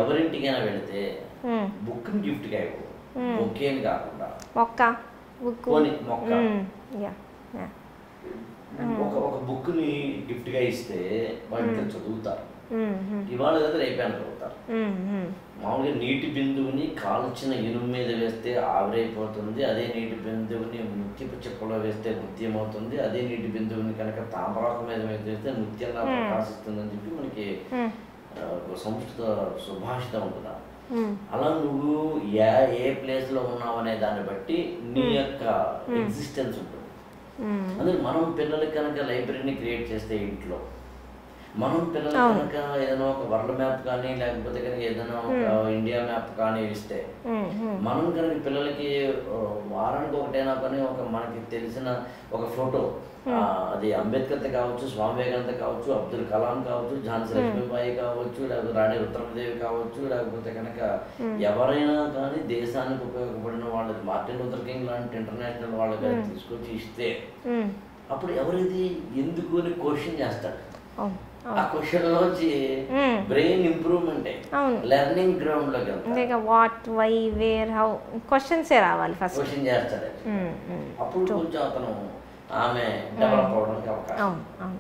ఎవరింటికైనా వెళితే ఉమ్, బుక్ని గిఫ్ట్గా ఇవ్వు, ఉమ్. బొకేని కాకుండా మొక్క బుక్ పోనీ మొక్క యా యా ఒక ఒక బుక్ని గిఫ్ట్గా ఇస్తే వాళ్ళు ఇంకా చదువుతారు. ఉమ్, ఉమ్, ఇవాళ కదా రేపైనా చదువుతారు. ఉమ్, ఉమ్, మామూలుగా నీటి బిందువుని కాల్చిన ఇనుము మీద వేస్తే ఆవిరైపోతుంది, అదే నీటి బిందువుని ముత్యపు చెప్పులో వేస్తే ముత్యం అవుతుంది, అదే నీటి బిందువుని కనుక తామరాకు మీద వేస్తే ముత్యంలా ప్రకాశిస్తుంది అని చెప్పి మనకి ఉమ్, ఒక సంస్కృత సుభాషితం ఉంటుందా. ఉమ్, అలా నువ్వు ఏ ప్లేస్లో ఉన్నావు అనే దాన్ని బట్టి నీ యొక్క ఎగ్జిస్టెన్స్ ఉంటుంది. ఉమ్. అందుకే మనం పిల్లలకి కనుక లైబ్రరీని క్రియేట్ చేస్తే ఇంట్లో, మనం పిల్లలకి కనుక ఏదైనా ఒక వరల్డ్ మ్యాప్ కానీ లేకపోతే కనుక ఏదైనా ఒక ఇండియా మ్యాప్ కానీ ఇస్తే, ఉమ్, ఉమ్, మనం కనుక పిల్లలకి వారానికి ఒకటైనా కానీ ఒక మనకి తెలిసిన ఒక ఫోటో, అది అంబేద్కర్ది కావచ్చు, స్వామి వివేకానంద కావచ్చు, అబ్దుల్ కలాం కావచ్చు, ఝాన్సీ లక్ష్మీబాయి కావచ్చు, లేకపోతే రాణి రుద్రమదేవి కావచ్చు, లేకపోతే కనుక ఎవరైనా కానీ దేశానికి ఉపయోగపడిన వాళ్ళకి మార్టిన్ లూథర్ కింగ్ లాంటి ఇంటర్నేషనల్ వాళ్ళకి తీసుకొచ్చి ఇస్తే ఉమ్. అప్పుడు ఎవరిది ఎందుకు అని క్వశ్చన్ చేస్తాడు. అవును, ఆ క్వశ్చన్లోంచి బ్రెయిన్ ఇంప్రూవ్మెంట్ అవును. లెర్నింగ్ గ్రౌండ్లోకి వెళ్తాడు. ఇంకా వాట్, వై, వేర్, హౌ క్వశ్చన్సే రావాలి ఫస్ట్. క్వశ్చన్ చేస్తాడు. అప్పుడు కొంచెం అతను ఆమె డెవలప్ అవడానికి అవకాశం. అవును అవును.